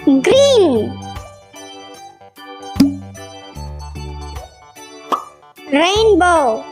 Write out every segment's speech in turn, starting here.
Green. Rainbow.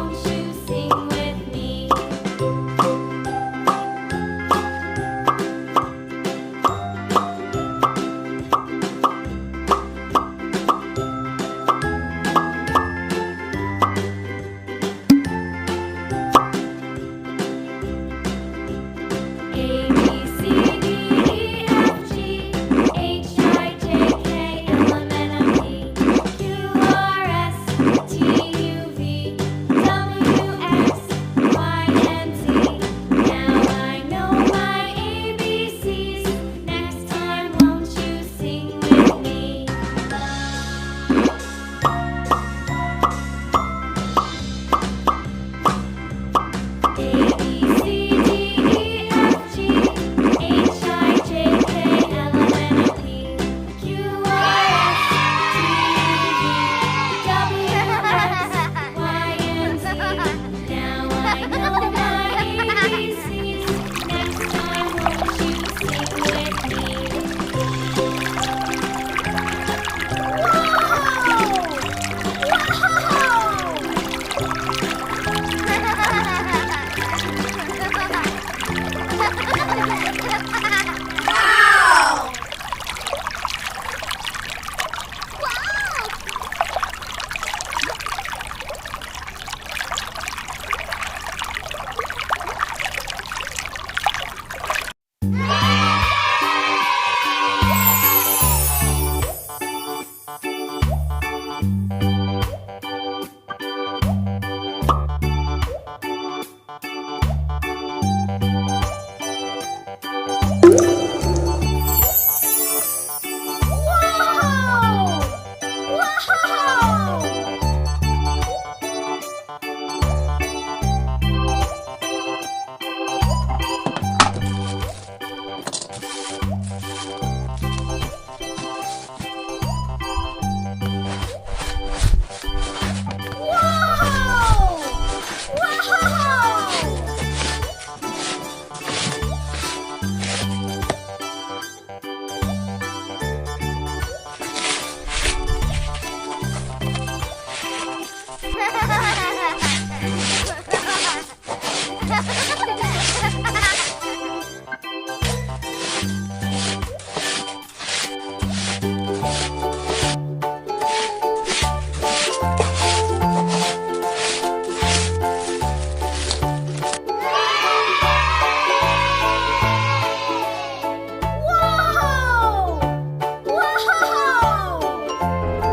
won't you sing with me? A, B, C, D, E, F, G, H, I, J, K, L, M, N, O, P, Q, R, S, T, U, V, W, X, Y, and Z. Now I know my ABCs. Next time, won't you sing with me? A, B, C, D, E, F, G, H, I, J, K, L, M, N, O, P, Q, R, S, T, U, V, W, X, Y, and Z. Now I know my ABCs. Next time, won't you sing with me?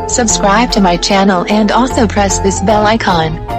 Subscribe to my channel and also press this bell icon.